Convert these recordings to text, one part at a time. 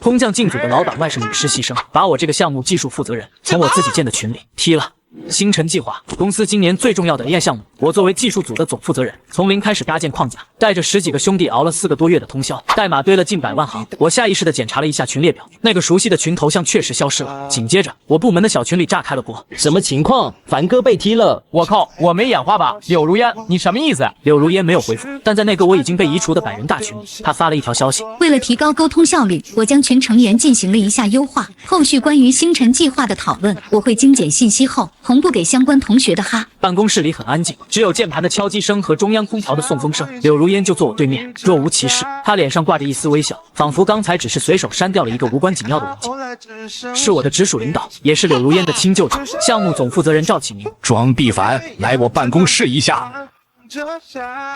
空降进组的老板外甥女实习生，把我这个项目技术负责人从我自己建的群里踢了。星辰计划，公司今年最重要的 AI 项目，我作为技术组的总负责人，从零开始搭建框架，带着10几个兄弟熬了4个多月的通宵，代码堆了近100万行。我下意识地检查了一下群列表，那个熟悉的群头像确实消失了。紧接着，我部门的小群里炸开了锅，什么情况？凡哥被踢了！我靠，我没眼花吧？柳如烟，你什么意思？柳如烟没有回复，但在那个我已经被移除的100人大群里，他发了一条消息：为了提高沟通效率，我将群成员进行了一下优化。后续关于星辰计划的讨论，我会精简信息后同步给相关同学的哈。办公室里很安静，只有键盘的敲击声和中央空调的送风声。柳如烟就坐我对面，若无其事，她脸上挂着一丝微笑，仿佛刚才只是随手删掉了一个无关紧要的文件。是我的直属领导，也是柳如烟的亲舅舅，项目总负责人赵启明。庄必凡，来我办公室一下。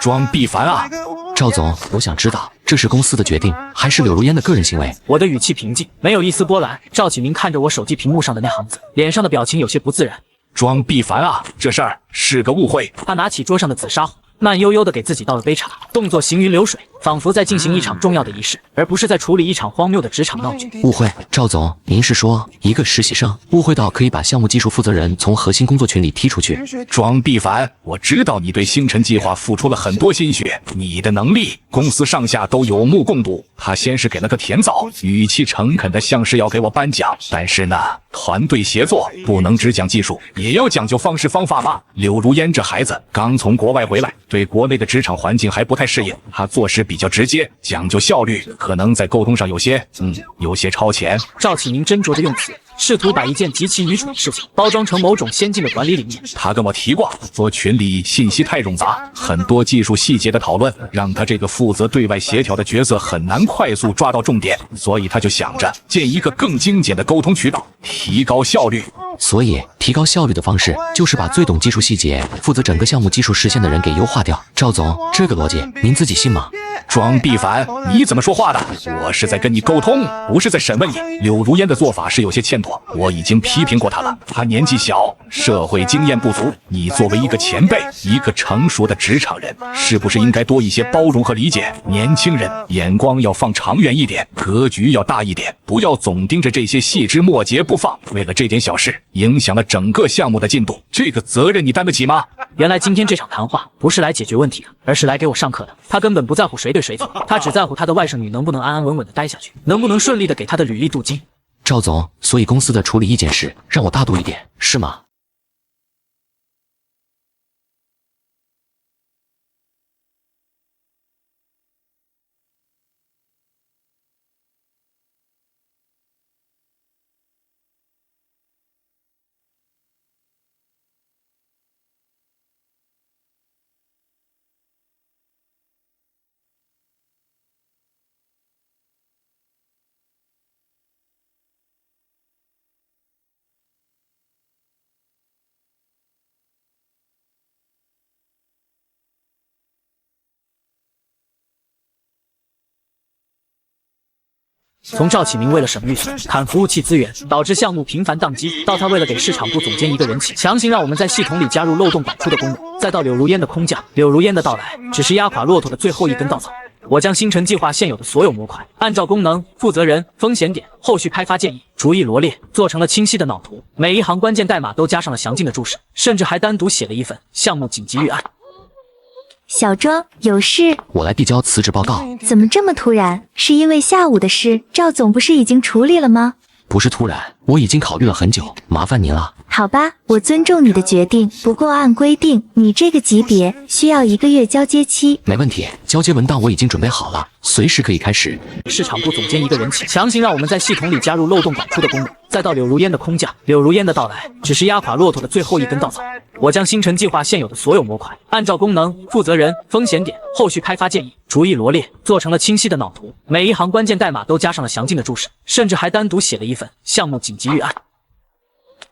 庄必凡啊，赵总，我想知道这是公司的决定，还是柳如烟的个人行为？我的语气平静，没有一丝波澜。赵启明看着我手机屏幕上的那行字，脸上的表情有些不自然。庄必凡啊，这事儿是个误会。他拿起桌上的紫砂壶，慢悠悠地给自己倒了杯茶，动作行云流水，仿佛在进行一场重要的仪式，而不是在处理一场荒谬的职场闹剧。误会，赵总，您是说一个实习生误会到可以把项目技术负责人从核心工作群里踢出去？庄必凡，我知道你对星辰计划付出了很多心血，你的能力公司上下都有目共睹。他先是给了个甜枣，语气诚恳的像是要给我颁奖，但是呢，团队协作不能只讲技术，也要讲究方式方法嘛。柳如烟这孩子刚从国外回来，对国内的职场环境还不太适应，他做事比较直接，讲究效率，可能在沟通上有些超前。赵启明斟酌着用词，试图把一件极其愚蠢的事情包装成某种先进的管理理念。他跟我提过，做群里信息太冗杂，很多技术细节的讨论，让他这个负责对外协调的角色很难快速抓到重点，所以他就想着建一个更精简的沟通渠道，提高效率。所以，提高效率的方式就是把最懂技术细节、负责整个项目技术实现的人给优化掉。赵总，这个逻辑您自己信吗？庄必凡，你怎么说话的？我是在跟你沟通，不是在审问你。柳如烟的做法是有些欠妥，我已经批评过他了。他年纪小，社会经验不足。你作为一个前辈，一个成熟的职场人，是不是应该多一些包容和理解？年轻人眼光要放长远一点，格局要大一点，不要总盯着这些细枝末节不放。为了这点小事，影响了整个项目的进度，这个责任你担得起吗？原来今天这场谈话不是来解决问题的，而是来给我上课的。他根本不在乎谁对谁错，他只在乎他的外甥女能不能安安稳稳地待下去，能不能顺利地给他的履历镀金。赵总，所以公司的处理意见是让我大度一点，是吗？从赵启明为了省预算、砍服务器资源，导致项目频繁宕机，到他为了给市场部总监一个人气，强行让我们在系统里加入漏洞百出的功能，再到柳如烟的空降，柳如烟的到来只是压垮骆驼的最后一根稻草。我将星辰计划现有的所有模块，按照功能、负责人、风险点、后续开发建议逐一罗列，做成了清晰的脑图，每一行关键代码都加上了详尽的注释，甚至还单独写了一份项目紧急预案。小庄，有事？我来递交辞职报告。怎么这么突然？是因为下午的事，赵总不是已经处理了吗？不是突然，我已经考虑了很久，麻烦您了。好吧，我尊重你的决定，不过按规定，你这个级别需要1个月交接期。没问题，交接文档我已经准备好了，随时可以开始。市场部总监一个人气，强行让我们在系统里加入漏洞百出的功能，再到柳如烟的空降，柳如烟的到来只是压垮骆驼的最后一根稻草。我将星辰计划现有的所有模块，按照功能、负责人、风险点、后续开发建议逐一罗列，做成了清晰的脑图，每一行关键代码都加上了详尽的注释，甚至还单独写了一份项目紧急预案。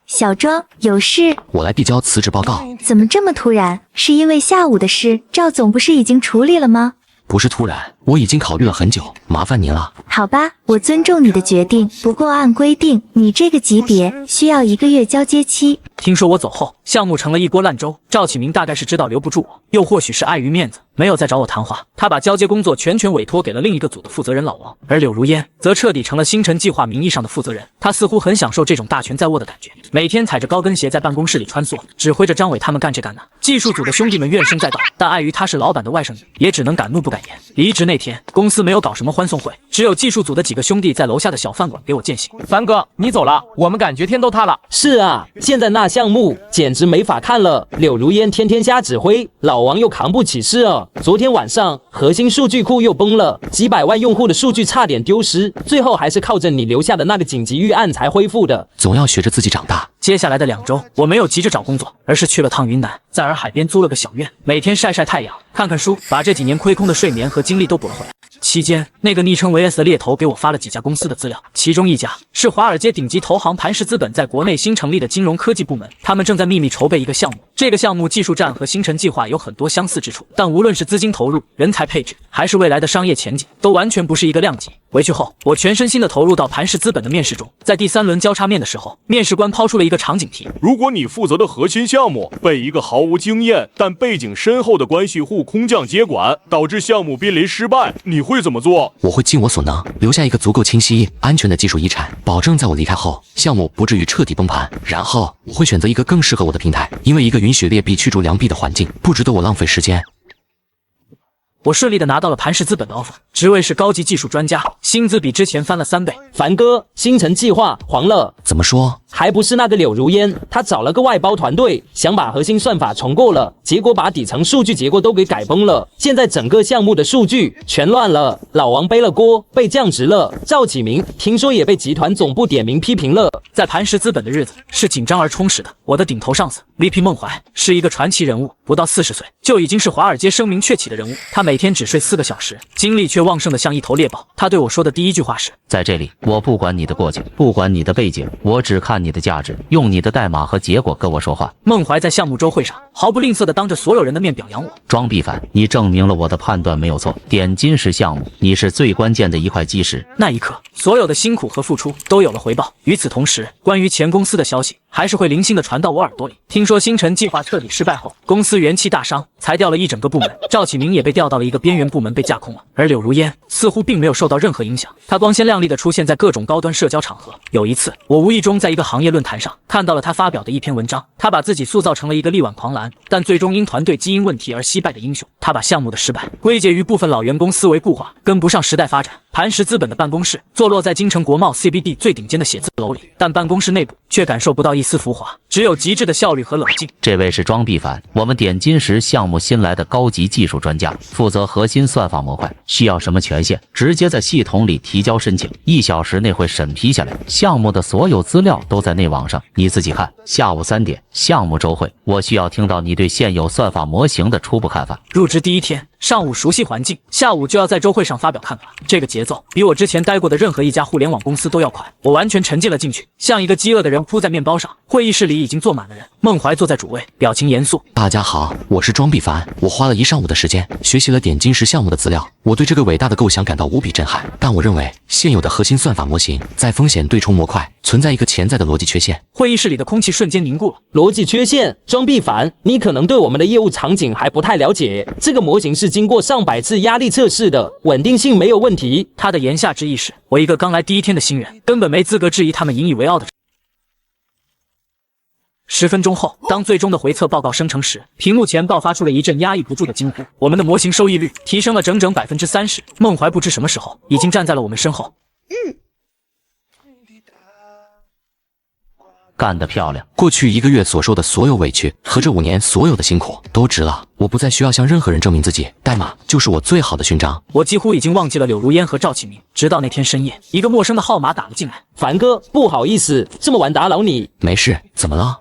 小庄，有事？我来递交辞职报告。怎么这么突然？是因为下午的事，赵总不是已经处理了吗？不是突然，我已经考虑了很久，麻烦您了。好吧，我尊重你的决定，不过按规定，你这个级别需要1个月交接期。听说我走后，项目成了一锅烂粥。赵启明大概是知道留不住我，又或许是碍于面子，没有再找我谈话。他把交接工作全权委托给了另一个组的负责人老王，而柳如烟则彻底成了星辰计划名义上的负责人。他似乎很享受这种大权在握的感觉，每天踩着高跟鞋在办公室里穿梭，指挥着张伟他们干这干那。技术组的兄弟们怨声载道，但碍于他是老板的外甥女，也只能敢怒不敢言。离职那天，公司没有搞什么欢送会，只有技术组的几个兄弟在楼下的小饭馆给我饯行。凡哥，你走了，我们感觉天都塌了。是啊，现在那项目简直没法看了。柳如烟天天瞎指挥，老王又扛不起事啊。昨天晚上核心数据库又崩了，几百万用户的数据差点丢失，最后还是靠着你留下的那个紧急预案才恢复的。总要学着自己长大。接下来的2周，我没有急着找工作，而是去了趟云南，在洱海边租了个小院，每天晒晒太阳，看看书，把这几年亏空的睡眠和精力都补了回来。期间，那个昵称为 S 的猎头给我发了几家公司的资料，其中一家是华尔街顶级投行磐石资本在国内新成立的金融科技部门，他们正在秘密筹备一个项目。这个项目技术栈和星辰计划有很多相似之处，但无论是资金投入、人才配置，还是未来的商业前景，都完全不是一个量级。回去后，我全身心的投入到磐石资本的面试中。在第3轮交叉面的时候，面试官抛出了一个场景题：如果你负责的核心项目被一个毫无经验但背景深厚的关系户空降接管，导致项目濒临失败，你会怎么做？我会尽我所能，留下一个足够清晰、安全的技术遗产，保证在我离开后，项目不至于彻底崩盘。然后，我会选择一个更适合我的平台，因为一个允许劣币驱逐良币的环境，不值得我浪费时间。我顺利的拿到了磐石资本的 offer， 职位是高级技术专家，薪资比之前翻了3倍。凡哥，星辰计划黄了。怎么说？还不是那个柳如烟，他找了个外包团队，想把核心算法重构了，结果把底层数据结构都给改崩了。现在整个项目的数据全乱了，老王背了锅，被降职了。赵启明听说也被集团总部点名批评了。在磐石资本的日子是紧张而充实的。我的顶头上司 VP 孟怀是一个传奇人物，不到40岁就已经是华尔街声名鹊起的人物。他每天只睡4个小时，精力却旺盛的像一头猎豹。他对我说的第一句话是：在这里，我不管你的过去，不管你的背景，我只看你的价值，用你的代码和结果跟我说话。孟怀在项目周会上毫不吝啬地当着所有人的面表扬我。庄必凡，你证明了我的判断没有错，点金石项目，你是最关键的一块基石。那一刻，所有的辛苦和付出都有了回报。与此同时，关于前公司的消息还是会零星地传到我耳朵里。听说星辰计划彻底失败后，公司元气大伤，裁掉了一整个部门，赵启明也被调到了一个边缘部门被架空了。而柳如烟似乎并没有受到任何影响，她光鲜亮丽地出现在各种高端社交场合。有一次，我无意中在一个行业论坛上看到了她发表的一篇文章，她把自己塑造成了一个力挽狂澜，但最终因团队基因问题而惜败的英雄。她把项目的失败归结于部分老员工思维固化，跟不上时代发展。磐石资本的办公室坐落在京城国贸 CBD 最顶尖的写字楼里，但办公室内部却感受不到一丝浮华，只有极致的效率和冷静。这位是庄必凡，我们点金石项目新来的高级技术专家，负责核心算法模块，需要什么权限，直接在系统里提交申请，1小时内会审批下来。项目的所有资料都在内网上，你自己看。下午3点，项目周会，我需要听到你对现有算法模型的初步看法。入职第1天，上午熟悉环境，下午就要在周会上发表看法，这个节奏比我之前待过的任何一家互联网公司都要快。我完全沉浸了进去，像一个饥饿的人扑在面包上。会议室里已经坐满了人，孟怀坐在主位，表情严肃。大家好，我是庄必凡。我花了1上午的时间学习了点金石项目的资料，我对这个伟大的构想感到无比震撼。但我认为现有的核心算法模型在风险对冲模块存在一个潜在的逻辑缺陷。会议室里的空气瞬间凝固了。逻辑缺陷？庄必凡，你可能对我们的业务场景还不太了解。这个模型是经过上百次压力测试的，稳定性没有问题。他的言下之意是，我一个刚来第1天的新人，根本没资格质疑他们引以为傲的。10分钟后，当最终的回测报告生成时，屏幕前爆发出了一阵压抑不住的惊呼。我们的模型收益率提升了整整30%。孟怀不知什么时候已经站在了我们身后。干得漂亮！过去1个月所受的所有委屈和这5年所有的辛苦都值了。我不再需要向任何人证明自己，代码就是我最好的勋章。我几乎已经忘记了柳如烟和赵启明，直到那天深夜，一个陌生的号码打了进来。凡哥，不好意思，这么晚打扰你。没事，怎么了？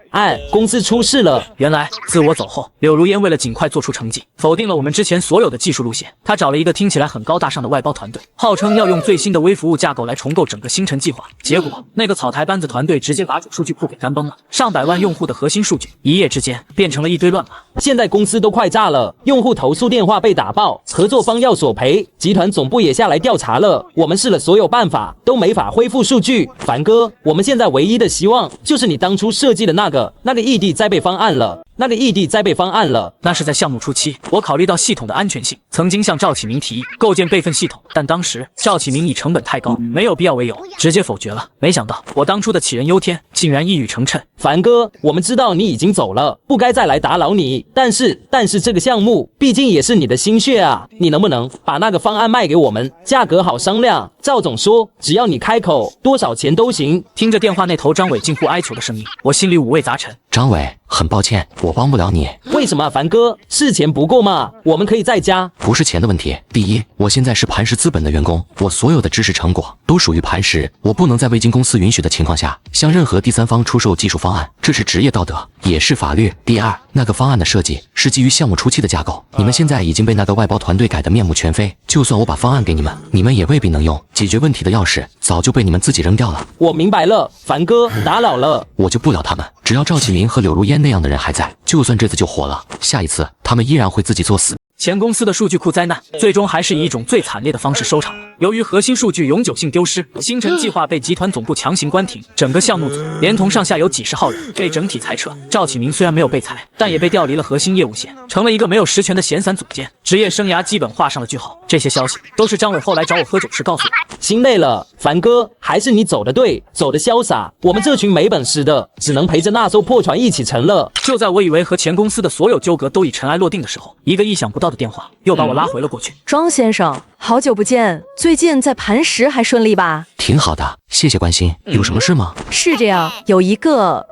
公司出事了。原来自我走后，柳如烟为了尽快做出成绩，否定了我们之前所有的技术路线。她找了一个听起来很高大上的外包团队，号称要用最新的微服务架构来重构整个星辰计划。结果那个草台班子团队直接把主数据库给干崩了，上百万用户的核心数据一夜之间变成了一堆乱码。现在公司都快坏炸了，用户投诉电话被打爆，合作方要索赔，集团总部也下来调查了，我们试了所有办法都没法恢复数据。凡哥，我们现在唯一的希望就是你当初设计的那个异地栽培方案了。那是在项目初期，我考虑到系统的安全性，曾经向赵启明提议构建备份系统，但当时赵启明以成本太高，没有必要为由，直接否决了。没想到我当初的杞人忧天，竟然一语成谶。凡哥，我们知道你已经走了，不该再来打扰你，但是这个项目毕竟也是你的心血啊，你能不能把那个方案卖给我们，价格好商量？赵总说，只要你开口，多少钱都行。听着电话那头张伟近乎哀求的声音，我心里五味杂陈。张伟，很抱歉，我帮不了你。为什么啊，凡哥？是钱不够吗？我们可以再加。不是钱的问题。第一，我现在是磐石资本的员工，我所有的知识成果都属于磐石，我不能在未经公司允许的情况下向任何第三方出售技术方案，这是职业道德，也是法律。第二，那个方案的设计是基于项目初期的架构，你们现在已经被那个外包团队改得面目全非，就算我把方案给你们，你们也未必能用。解决问题的钥匙早就被你们自己扔掉了。我明白了，凡哥，打扰了。我救不了他们，只要赵启明和柳如烟那样的人还在，就算这次就火了，下一次他们依然会自己作死。前公司的数据库灾难，最终还是以一种最惨烈的方式收场了。由于核心数据永久性丢失，星辰计划被集团总部强行关停，整个项目组连同上下有几十号人被整体裁撤。赵启明虽然没有被裁，但也被调离了核心业务线，成了一个没有实权的闲散总监，职业生涯基本画上了句号。这些消息都是张伟后来找我喝酒时告诉我。心累了，凡哥，还是你走得对，走得潇洒。我们这群没本事的，只能陪着那艘破船一起沉了。就在我以为和前公司的所有纠葛都已尘埃落定的时候，一个意想不到的电话又把我拉回了过去。庄先生，好久不见，最近在磐石还顺利吧？挺好的，谢谢关心。有什么事吗？是这样，有一个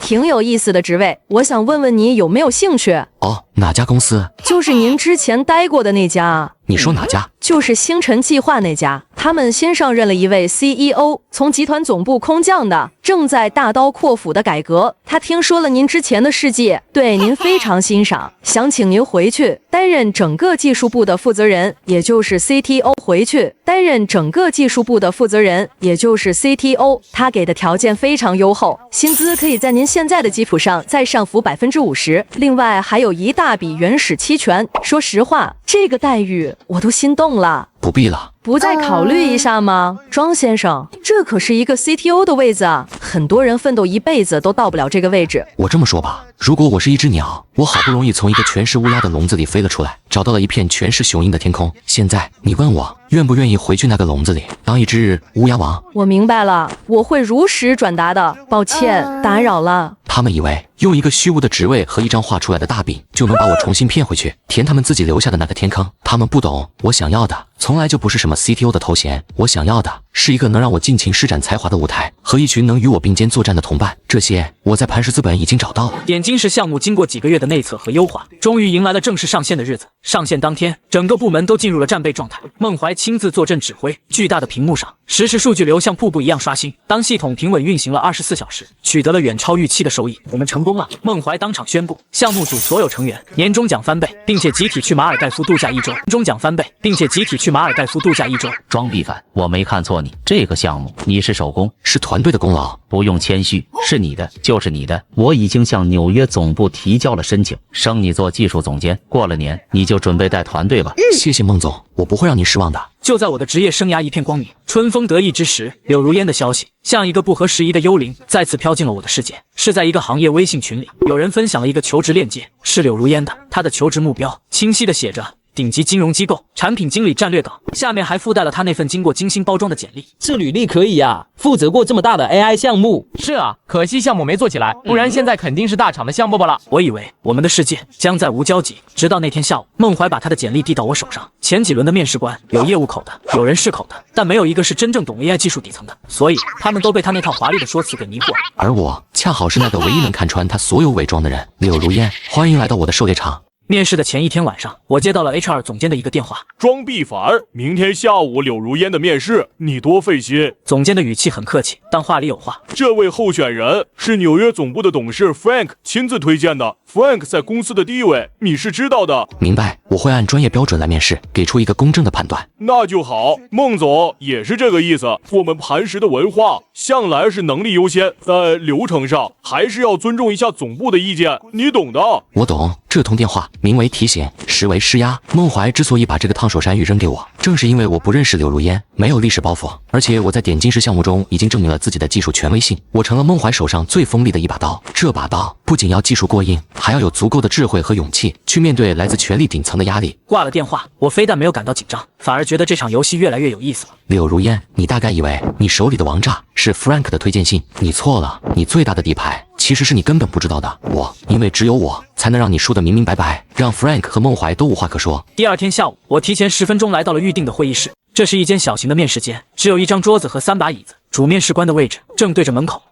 挺有意思的职位，我想问问你有没有兴趣？哦，哪家公司？就是您之前待过的那家。你说哪家？就是星辰计划那家，他们新上任了一位 CEO， 从集团总部空降的，正在大刀阔斧的改革。他听说了您之前的事迹，对您非常欣赏，想请您回去担任整个技术部的负责人，也就是 CTO。回去担任整个技术部的负责人，也就是 CTO。他给的条件非常优厚，薪资可以在您现在的基础上再上浮50%，另外还有一大笔原始期权。说实话，这个待遇我都心动了。不必了，不再考虑一下吗？庄先生，这可是一个 CTO 的位子啊，很多人奋斗一辈子都到不了这个位置。我这么说吧，如果我是一只鸟，我好不容易从一个全是乌鸦的笼子里飞了出来，找到了一片全是雄鹰的天空，现在你问我愿不愿意回去那个笼子里当一只乌鸦王？我明白了，我会如实转达的，抱歉打扰了。他们以为用一个虚无的职位和一张画出来的大饼就能把我重新骗回去，填他们自己留下的那个天坑。他们不懂，我想要的从来就不是什么 CTO 的头衔，我想要的是一个能让我尽情施展才华的舞台和一群能与我并肩作战的同伴。这些我在磐石资本已经找到了。点金石项目经过几个月的内测和优化，终于迎来了正式上线的日子。上线当天，整个部门都进入了战备状态，孟怀亲自坐镇指挥。巨大的屏幕上，实时数据流像瀑布一样刷新。当系统平稳运行了24小时，取得了远超预期的收益，我们成功了。孟怀当场宣布，项目组所有成员年终奖翻倍，并且集体去马尔代夫度假1周。年终奖翻倍，并且集体去马尔代夫度假1周。庄必凡，我没看错你，这个项目你是手工，是团队的功劳，不用谦虚，是你的就是你的。我已经向纽约总部提交了申请，升你做技术总监。过了年你就准备带团队吧。谢谢孟总，我不会让您失望的。就在我的职业生涯一片光明、春风得意之时，柳如烟的消息像一个不合时宜的幽灵，再次飘进了我的世界。是在一个行业微信群里，有人分享了一个求职链接，是柳如烟的。她的求职目标清晰地写着顶级金融机构产品经理战略岗，下面还附带了他那份经过精心包装的简历。这履历可以啊，负责过这么大的 AI 项目。是啊，可惜项目没做起来，不然现在肯定是大厂的项目了。我以为我们的世界将再无交集，直到那天下午，孟怀把他的简历递到我手上。前几轮的面试官有业务口的，有人事口的，但没有一个是真正懂 AI 技术底层的，所以他们都被他那套华丽的说辞给迷惑。而我恰好是那个唯一能看穿他所有伪装的人。柳如烟，欢迎来到我的狩猎场。面试的前一天晚上，我接到了 HR 总监的一个电话。庄必凡，明天下午柳如烟的面试，你多费心。总监的语气很客气，但话里有话。这位候选人是纽约总部的董事 Frank 亲自推荐的。Frank 在公司的地位你是知道的。明白，我会按专业标准来面试，给出一个公正的判断。那就好，孟总也是这个意思。我们磐石的文化向来是能力优先，在流程上还是要尊重一下总部的意见，你懂的。我懂。这通电话名为提醒，实为施压。孟怀之所以把这个烫手山芋扔给我，正是因为我不认识柳如烟，没有历史包袱，而且我在点金石项目中已经证明了自己的技术权威性，我成了孟怀手上最锋利的一把刀。这把刀不仅要技术过硬，还要有足够的智慧和勇气去面对来自权力顶层的压力。挂了电话，我非但没有感到紧张，反而觉得这场游戏越来越有意思了。柳如烟，你大概以为你手里的王炸是 Frank 的推荐信，你错了。你最大的底牌其实是你根本不知道的我，因为只有我才能让你输得明明白白，让 Frank 和孟怀都无话可说。第二天下午，我提前10分钟来到了预定的会议室。这是一间小型的面试间，只有一张桌子和3把椅子，主面试官的位置正对着门口。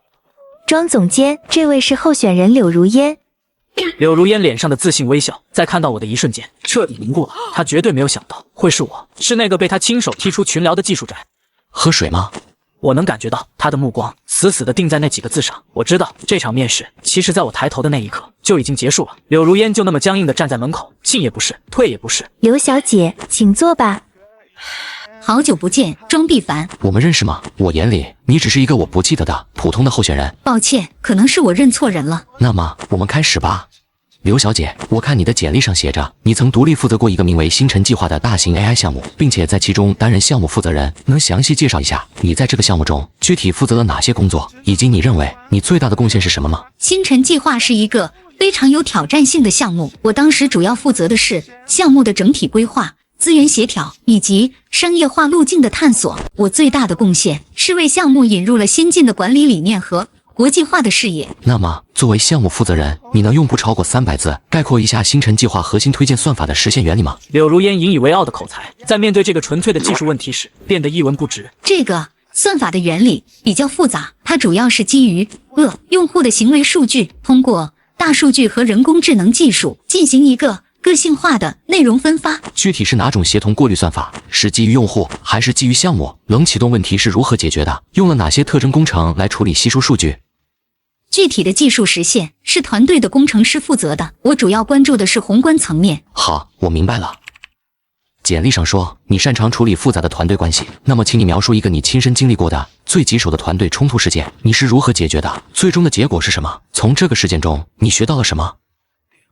庄总监，这位是候选人柳如烟。柳如烟脸上的自信微笑，在看到我的一瞬间彻底凝固了。她绝对没有想到会是我，是那个被她亲手踢出群聊的技术宅。喝水吗？我能感觉到她的目光死死地定在那几个字上。我知道这场面试其实在我抬头的那一刻就已经结束了。柳如烟就那么僵硬地站在门口，进也不是，退也不是。刘小姐，请坐吧。好久不见，庄必凡。我们认识吗？我眼里你只是一个我不记得的普通的候选人。抱歉，可能是我认错人了。那么我们开始吧。刘小姐，我看你的简历上写着，你曾独立负责过一个名为星辰计划的大型 AI 项目，并且在其中担任项目负责人。能详细介绍一下你在这个项目中具体负责了哪些工作，以及你认为你最大的贡献是什么吗？星辰计划是一个非常有挑战性的项目，我当时主要负责的是项目的整体规划、资源协调以及商业化路径的探索。我最大的贡献是为项目引入了先进的管理理念和国际化的视野。那么作为项目负责人，你能用不超过300字概括一下星辰计划核心推荐算法的实现原理吗？柳如烟引以为傲的口才，在面对这个纯粹的技术问题时变得一文不值。这个算法的原理比较复杂，它主要是基于用户的行为数据，通过大数据和人工智能技术进行一个个性化的内容分发。具体是哪种协同过滤算法？是基于用户还是基于项目？冷启动问题是如何解决的？用了哪些特征工程来处理吸收数据？具体的技术实现是团队的工程师负责的，我主要关注的是宏观层面。好，我明白了。简历上说你擅长处理复杂的团队关系，那么请你描述一个你亲身经历过的最棘手的团队冲突事件，你是如何解决的？最终的结果是什么？从这个事件中你学到了什么？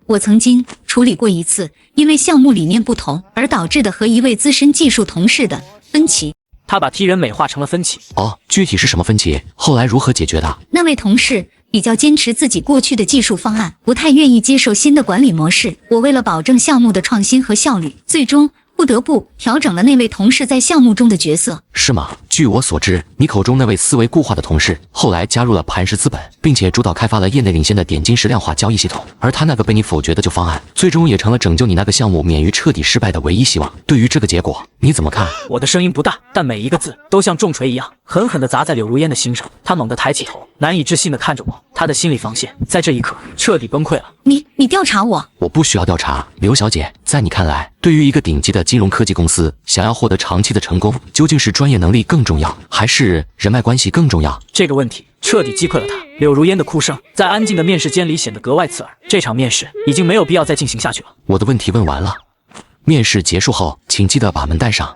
我曾经处理过一次因为项目理念不同而导致的和一位资深技术同事的分歧。他把踢人美化成了分歧。哦，具体是什么分歧？后来如何解决的？那位同事比较坚持自己过去的技术方案，不太愿意接受新的管理模式。我为了保证项目的创新和效率，最终不得不调整了那位同事在项目中的角色。是吗？据我所知，你口中那位思维固化的同事后来加入了磐石资本，并且主导开发了业内领先的点金石量化交易系统，而他那个被你否决的旧方案最终也成了拯救你那个项目免于彻底失败的唯一希望。对于这个结果你怎么看？我的声音不大，但每一个字都像重锤一样狠狠地砸在柳如烟的心上。他猛地抬起头，难以置信地看着我，他的心理防线在这一刻彻底崩溃了。你调查我？我不需要调查。刘小姐，在你看来，对于一个顶级的金融科技公司，想要获得长期的成功，究竟是专业能力更重要，还是人脉关系更重要？这个问题彻底击溃了他。柳如烟的哭声在安静的面试间里显得格外刺耳。这场面试已经没有必要再进行下去了。我的问题问完了，面试结束后请记得把门带上。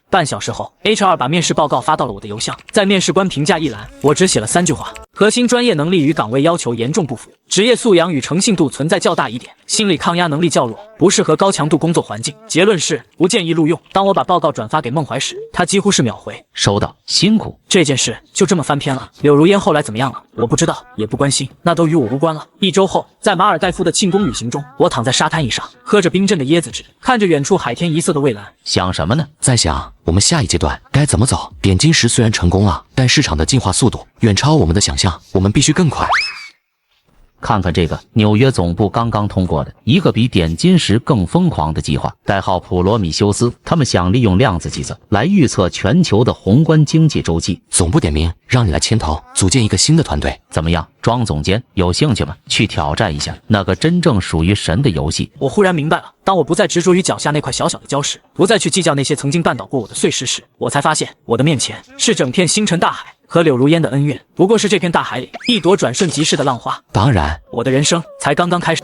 半小时后 ，HR 把面试报告发到了我的邮箱。在面试官评价一栏，我只写了3句话：核心专业能力与岗位要求严重不符，职业素养与诚信度存在较大疑点，心理抗压能力较弱，不适合高强度工作环境。结论是不建议录用。当我把报告转发给孟怀时，他几乎是秒回：收到，辛苦。这件事就这么翻篇了。柳如烟后来怎么样了？我不知道，也不关心，那都与我无关了。1周后，在马尔代夫的庆功旅行中，我躺在沙滩椅上，喝着冰镇的椰子汁，看着远处海天一色的蔚蓝，想什么呢？在想我们下一阶段该怎么走。点金石虽然成功了，但市场的进化速度远超我们的想象，我们必须更快。看看这个，纽约总部刚刚通过的一个比点金石更疯狂的计划，代号普罗米修斯。他们想利用量子计算来预测全球的宏观经济周期。总部点名让你来牵头，组建一个新的团队，怎么样，庄总监，有兴趣吗？去挑战一下那个真正属于神的游戏。我忽然明白了，当我不再执着于脚下那块小小的礁石，不再去计较那些曾经绊倒过我的碎石时，我才发现我的面前是整片星辰大海。和柳如烟的恩怨，不过是这片大海里一朵转瞬即逝的浪花。当然，我的人生才刚刚开始。